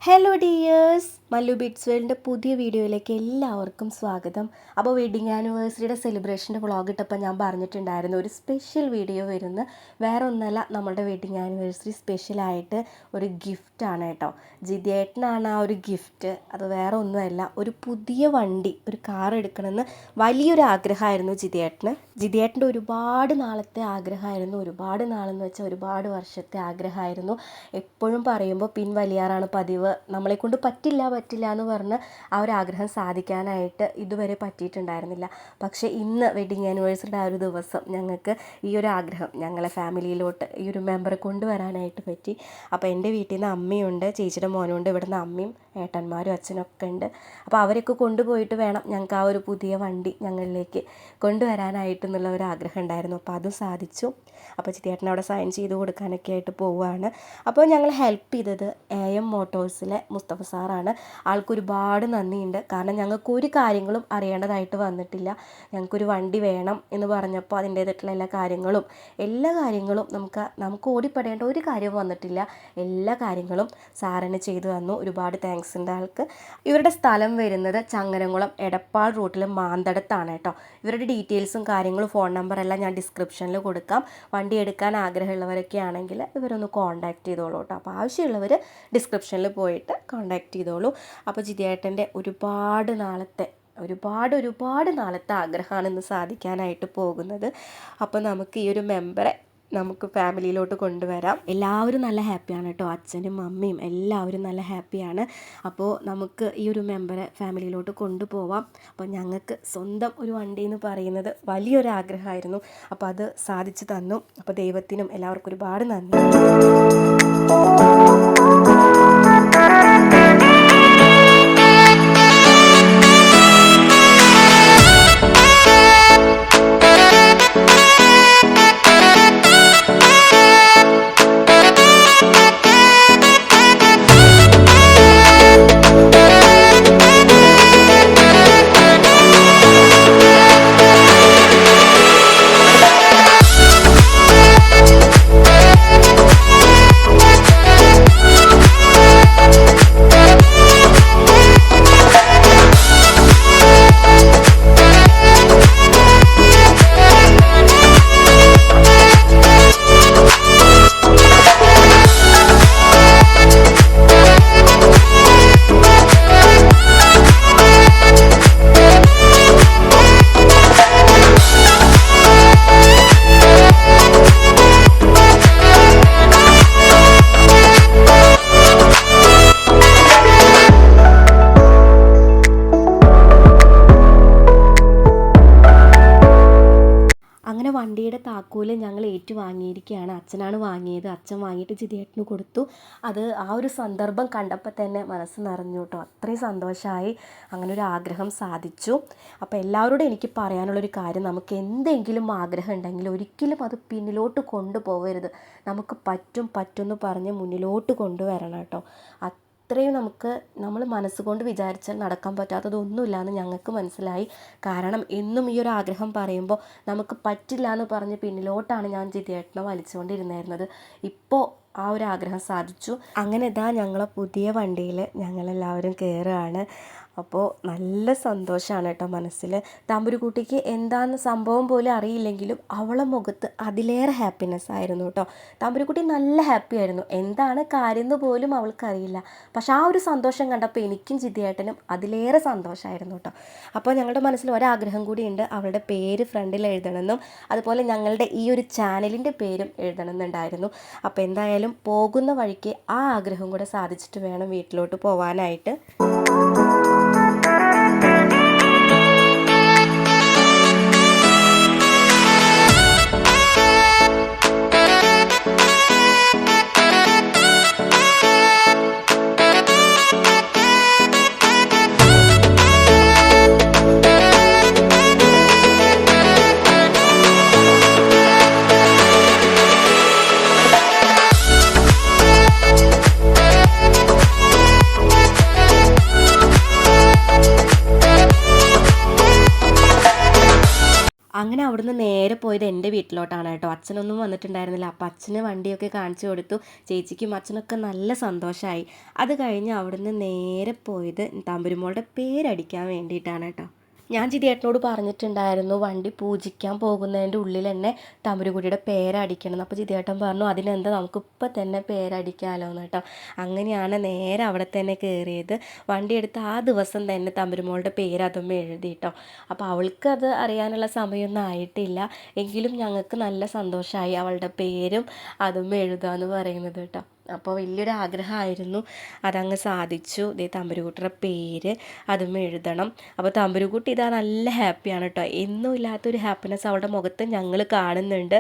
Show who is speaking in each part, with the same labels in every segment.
Speaker 1: Hello dears, Mallu bits വേൾഡിൻ്റെ പുതിയ വീഡിയോയിലേക്ക് എല്ലാവർക്കും സ്വാഗതം. അപ്പോൾ വെഡിങ് ആനിവേഴ്സറിയുടെ സെലിബ്രേഷൻ്റെ വ്ളോഗ് ഇട്ടപ്പോൾ ഞാൻ പറഞ്ഞിട്ടുണ്ടായിരുന്നു ഒരു സ്പെഷ്യൽ വീഡിയോ വരുന്ന വേറെ ഒന്നല്ല, നമ്മുടെ വെഡിങ് ആനിവേഴ്സറി സ്പെഷ്യലായിട്ട് ഒരു ഗിഫ്റ്റാണ് കേട്ടോ. ജിതിയേട്ടനാണ് ആ ഒരു ഗിഫ്റ്റ്. അത് വേറെ ഒന്നുമല്ല, ഒരു പുതിയ വണ്ടി, ഒരു കാർ എടുക്കണമെന്ന് വലിയൊരു ആഗ്രഹമായിരുന്നു ജിതിയേട്ടൻ്റെ ഒരുപാട് നാളത്തെ ആഗ്രഹമായിരുന്നു. ഒരുപാട് നാളെന്ന് വെച്ചാൽ ഒരുപാട് വർഷത്തെ ആഗ്രഹമായിരുന്നു. എപ്പോഴും പറയുമ്പോൾ പിൻവലിയാറാണ് പതിവ്. നമ്മളെക്കൊണ്ട് പറ്റില്ല എന്ന് പറഞ്ഞ് ആ ഒരു ആഗ്രഹം സാധിക്കാനായിട്ട് ഇതുവരെ പറ്റിയിട്ടുണ്ടായിരുന്നില്ല. പക്ഷേ ഇന്ന് വെഡിങ് ആനിവേഴ്സറിയുടെ ആ ഒരു ദിവസം ഞങ്ങൾക്ക് ഈ ഒരു ആഗ്രഹം ഞങ്ങളെ ഫാമിലിയിലോട്ട് ഈ ഒരു മെമ്പറെ കൊണ്ടുവരാനായിട്ട് പറ്റി. അപ്പോൾ എൻ്റെ വീട്ടിൽ നിന്ന് അമ്മയുണ്ട്, ചേച്ചിയുടെ മോനുണ്ട്, ഇവിടുന്ന് അമ്മയും ഏട്ടന്മാരും അച്ഛനൊക്കെ ഉണ്ട്. അപ്പോൾ അവരൊക്കെ കൊണ്ടുപോയിട്ട് വേണം ഞങ്ങൾക്ക് ആ ഒരു പുതിയ വണ്ടി ഞങ്ങളിലേക്ക് കൊണ്ടുവരാനായിട്ടെന്നുള്ള ഒരു ആഗ്രഹം ഉണ്ടായിരുന്നു. അപ്പോൾ അതും സാധിച്ചു. അപ്പോൾ ചിത്തിയേട്ടൻ അവിടെ സൈൻ ചെയ്ത് കൊടുക്കാനൊക്കെ ആയിട്ട് പോവുകയാണ്. അപ്പോൾ ഞങ്ങൾ ഹെൽപ്പ് ചെയ്തത് AM മോട്ടോഴ്സിലെ മുസ്തഫ സാറാണ്. ആൾക്കൊരുപാട് നന്ദിയുണ്ട്. കാരണം ഞങ്ങൾക്ക് ഒരു കാര്യങ്ങളും അറിയേണ്ടതായിട്ട് വന്നിട്ടില്ല. ഞങ്ങൾക്കൊരു വണ്ടി വേണം എന്ന് പറഞ്ഞപ്പോൾ അതിൻ്റേതായിട്ടുള്ള എല്ലാ കാര്യങ്ങളും നമുക്ക് ഓടിപ്പെടേണ്ട ഒരു കാര്യവും വന്നിട്ടില്ല. എല്ലാ കാര്യങ്ങളും സാറിന് ചെയ്തു തന്നു. ഒരുപാട് താങ്ക്സ് ഉണ്ട് ആൾക്ക്. ഇവരുടെ സ്ഥലം വരുന്നത് ചങ്ങരംകുളം എടപ്പാൾ റൂട്ടിൽ മാന്തടത്താണ് കേട്ടോ. ഇവരുടെ ഡീറ്റെയിൽസും കാര്യങ്ങളും ഫോൺ നമ്പറെല്ലാം ഞാൻ ഡിസ്ക്രിപ്ഷനിൽ കൊടുക്കാം. വണ്ടി എടുക്കാൻ ആഗ്രഹമുള്ളവരൊക്കെ ആണെങ്കിൽ ഇവരൊന്ന് കോൺടാക്റ്റ് ചെയ്തോളൂ കേട്ടോ. അപ്പോൾ ആവശ്യമുള്ളവർ ഡിസ്ക്രിപ്ഷനിൽ പോയിട്ട് കോൺടാക്റ്റ് ചെയ്തോളൂ. അപ്പോൾ ജിതിയേട്ടൻ്റെ ഒരുപാട് നാളത്തെ ആഗ്രഹമാണ് ഇന്ന് സാധിക്കാനായിട്ട് പോകുന്നത്. അപ്പോൾ നമുക്ക് ഈ ഒരു മെമ്പറെ നമുക്ക് ഫാമിലിയിലോട്ട് കൊണ്ടുവരാം. എല്ലാവരും നല്ല ഹാപ്പിയാണ് കേട്ടോ. അച്ഛനും അമ്മയും എല്ലാവരും നല്ല ഹാപ്പിയാണ്. അപ്പോൾ നമുക്ക് ഈ ഒരു മെമ്പറെ ഫാമിലിയിലോട്ട് കൊണ്ടുപോവാം. അപ്പോൾ ഞങ്ങൾക്ക് സ്വന്തം ഒരു വണ്ടി എന്ന് പറയുന്നത് വലിയൊരു ആഗ്രഹമായിരുന്നു. അപ്പോൾ അത് സാധിച്ചു തന്നു. അപ്പോൾ ദൈവത്തിനും എല്ലാവർക്കും ഒരുപാട് നന്ദി. അങ്ങനെ വണ്ടിയുടെ താക്കോല് ഞങ്ങൾ ഏറ്റുവാങ്ങിയിരിക്കുകയാണ്. അച്ഛനാണ് വാങ്ങിയത്. അച്ഛൻ വാങ്ങിയിട്ട് ജിതിയേട്ടന് കൊടുത്തു. അത് ആ ഒരു സന്ദർഭം കണ്ടപ്പോൾ തന്നെ മനസ്സ് നിറഞ്ഞു കേട്ടോ. അത്രയും സന്തോഷമായി. അങ്ങനെ ഒരു ആഗ്രഹം സാധിച്ചു. അപ്പോൾ എല്ലാവരോടും എനിക്ക് പറയാനുള്ളൊരു കാര്യം, നമുക്ക് എന്തെങ്കിലും ആഗ്രഹം ഉണ്ടെങ്കിൽ ഒരിക്കലും അത് പിന്നിലോട്ട് കൊണ്ടുപോകരുത്. നമുക്ക് പറ്റുമെന്ന് പറഞ്ഞ് മുന്നിലോട്ട് കൊണ്ടുവരണം കേട്ടോ. അത്രയും നമ്മൾ മനസ്സുകൊണ്ട് വിചാരിച്ചാൽ നടക്കാൻ പറ്റാത്തതൊന്നുമില്ല എന്ന് ഞങ്ങൾക്ക് മനസ്സിലായി. കാരണം എന്നും ഈ ഒരു ആഗ്രഹം പറയുമ്പോൾ നമുക്ക് പറ്റില്ല എന്ന് പറഞ്ഞ് പിന്നിലോട്ടാണ് ഞാൻ ജിതിയേട്ടനെ വലിച്ചുകൊണ്ടിരുന്നായിരുന്നത്. ഇപ്പോൾ ആ ഒരു ആഗ്രഹം സാധിച്ചു. അങ്ങനെ ഇതാ ഞങ്ങളെ പുതിയ വണ്ടിയിൽ ഞങ്ങളെല്ലാവരും കയറുകയാണ്. അപ്പോൾ നല്ല സന്തോഷമാണ് കേട്ടോ മനസ്സിൽ. തമ്പുരുക്കുട്ടിക്ക് എന്താണെന്ന് സംഭവം പോലും അറിയില്ലെങ്കിലും അവളെ മുഖത്ത് അതിലേറെ ഹാപ്പിനെസ് ആയിരുന്നു കേട്ടോ. തമ്പുരുക്കുട്ടി നല്ല ഹാപ്പി ആയിരുന്നു. എന്താണ് കാര്യം എന്ന് പോലും അവൾക്കറിയില്ല. പക്ഷെ ആ ഒരു സന്തോഷം കണ്ടപ്പോൾ എനിക്കും ജിതിയേട്ടനും അതിലേറെ സന്തോഷമായിരുന്നു കേട്ടോ. അപ്പോൾ ഞങ്ങളുടെ മനസ്സിൽ ഒരാഗ്രഹം കൂടിയുണ്ട്, അവളുടെ പേര് ഫ്രണ്ടിൽ എഴുതണമെന്നും അതുപോലെ ഞങ്ങളുടെ ഈ ഒരു ചാനലിൻ്റെ പേരും എഴുതണമെന്നുണ്ടായിരുന്നു. അപ്പോൾ എന്തായാലും പോകുന്ന വഴിക്ക് ആ ആഗ്രഹം കൂടെ സാധിച്ചിട്ട് വേണം വീട്ടിലോട്ട് പോകാനായിട്ട്. അവിടുന്ന് നേരെ പോയത് എൻ്റെ വീട്ടിലോട്ടാണ് കേട്ടോ. അച്ഛനൊന്നും വന്നിട്ടുണ്ടായിരുന്നില്ല. അപ്പോൾ അച്ഛന് വണ്ടിയൊക്കെ കാണിച്ചു കൊടുത്തു. ചേച്ചിക്കും അച്ഛനൊക്കെ നല്ല സന്തോഷമായി. അത് കഴിഞ്ഞ് അവിടുന്ന് നേരെ പോയത് തമ്പുരുമോളുടെ പേരടിക്കാൻ വേണ്ടിയിട്ടാണ് കേട്ടോ. ഞാൻ ജിതിയേട്ടനോട് പറഞ്ഞിട്ടുണ്ടായിരുന്നു വണ്ടി പൂജിക്കാൻ പോകുന്നതിൻ്റെ ഉള്ളിൽ തന്നെ തമ്പുരുകുട്ടിയുടെ പേരടിക്കണം. അപ്പോൾ ജിതിയേട്ടൻ പറഞ്ഞു അതിനെന്താ നമുക്കിപ്പോൾ തന്നെ പേരടിക്കാമല്ലോ എന്ന് കേട്ടോ. അങ്ങനെയാണ് നേരെ അവിടെ തന്നെ കയറിയത്. വണ്ടി എടുത്ത് ആ ദിവസം തന്നെ തമ്പുരുമോളുടെ പേര് അതും എഴുതി കേട്ടോ. അപ്പോൾ അവൾക്കത് അറിയാനുള്ള സമയമൊന്നും ആയിട്ടില്ല. എങ്കിലും ഞങ്ങൾക്ക് നല്ല സന്തോഷമായി അവളുടെ പേരും അതും എഴുതാമെന്ന് പറയുന്നത് കേട്ടോ. അപ്പോൾ വലിയൊരു ആഗ്രഹമായിരുന്നു, അതങ്ങ് സാധിച്ചു. ദേ തമ്പുരുകുട്ടിയുടെ പേര് അതും എഴുതണം. അപ്പോൾ തമ്പുരുകുട്ടി ഇതാ നല്ല ഹാപ്പിയാണ് കേട്ടോ. എന്നും ഇല്ലാത്തൊരു ഹാപ്പിനെസ് അവളുടെ മുഖത്ത് ഞങ്ങൾ കാണുന്നുണ്ട്.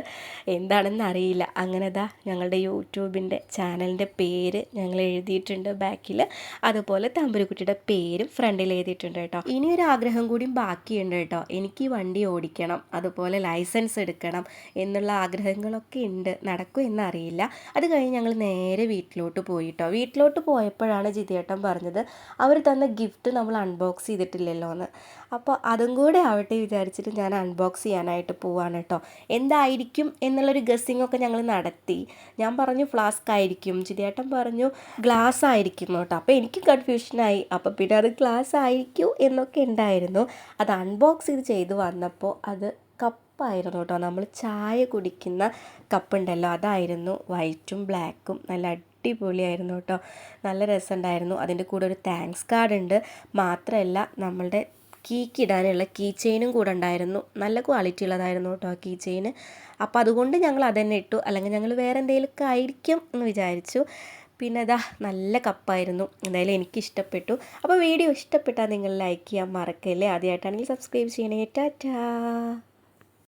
Speaker 1: എന്താണെന്ന് അറിയില്ല. അങ്ങനെ ഇതാ ഞങ്ങളുടെ യൂട്യൂബിൻ്റെ ചാനലിൻ്റെ പേര് ഞങ്ങൾ എഴുതിയിട്ടുണ്ട് ബാക്കിൽ. അതുപോലെ തമ്പുരുകുട്ടിയുടെ പേരും ഫ്രണ്ടിൽ എഴുതിയിട്ടുണ്ട് കേട്ടോ. ഇനിയൊരു ആഗ്രഹം കൂടിയും ബാക്കിയുണ്ട് കേട്ടോ. എനിക്ക് ഈ വണ്ടി ഓടിക്കണം, അതുപോലെ ലൈസൻസ് എടുക്കണം എന്നുള്ള ആഗ്രഹങ്ങളൊക്കെ ഉണ്ട്. നടക്കും എന്നറിയില്ല. അത് കഴിഞ്ഞ് ഞങ്ങൾ നേരെ വീട്ടിലോട്ട് പോയിട്ടോ. വീട്ടിലോട്ട് പോയപ്പോഴാണ് ജിതിയേട്ടൻ പറഞ്ഞത് അവർ തന്ന ഗിഫ്റ്റ് നമ്മൾ അൺബോക്സ് ചെയ്തിട്ടില്ലല്ലോ എന്ന്. അപ്പോൾ അതും കൂടെ ആവട്ടെ വിചാരിച്ചിട്ട് ഞാൻ അൺബോക്സ് ചെയ്യാനായിട്ട് പോവാണ് കേട്ടോ. എന്തായിരിക്കും എന്നുള്ളൊരു ഗസ്സിങ് ഒക്കെ ഞങ്ങൾ നടത്തി. ഞാൻ പറഞ്ഞു ഫ്ലാസ്ക് ആയിരിക്കും, ജിതിയേട്ടൻ പറഞ്ഞു ഗ്ലാസ് ആയിരിക്കും കേട്ടോ. അപ്പോൾ എനിക്ക് കൺഫ്യൂഷനായി. അപ്പോൾ പിന്നെ അത് ഗ്ലാസ് ആയിരിക്കും എന്നൊക്കെ ഉണ്ടായിരുന്നു. അത് അൺബോക്സ് ചെയ്ത് വന്നപ്പോൾ അത് കപ്പായിരുന്നു കേട്ടോ. നമ്മൾ ചായ കുടിക്കുന്ന കപ്പുണ്ടല്ലോ അതായിരുന്നു. വൈറ്റും ബ്ലാക്കും നല്ല അടിപൊളിയായിരുന്നു കേട്ടോ. നല്ല രസമുണ്ടായിരുന്നു. അതിൻ്റെ കൂടെ ഒരു താങ്ക്സ് കാർഡ് ഉണ്ട്. മാത്രമല്ല നമ്മളുടെ കീക്ക് ഇടാനുള്ള കീ ചെയിനും കൂടെ ഉണ്ടായിരുന്നു. നല്ല ക്വാളിറ്റി ഉള്ളതായിരുന്നു കേട്ടോ ആ കീ ചെയിന്. അപ്പോൾ അതുകൊണ്ട് ഞങ്ങൾ അതന്നെ ഇട്ടു. അല്ലെങ്കിൽ ഞങ്ങൾ വേറെ എന്തെങ്കിലുമൊക്കെ ആയിരിക്കും എന്ന് വിചാരിച്ചു. പിന്നെ അതാ നല്ല കപ്പായിരുന്നു. എന്തായാലും എനിക്കിഷ്ടപ്പെട്ടു. അപ്പോൾ വീഡിയോ ഇഷ്ടപ്പെട്ടാൽ നിങ്ങൾ ലൈക്ക് ചെയ്യാൻ മറക്കല്ലേ. ആദ്യമായിട്ടാണെങ്കിൽ സബ്സ്ക്രൈബ് ചെയ്യണേ. ടാറ്റാ.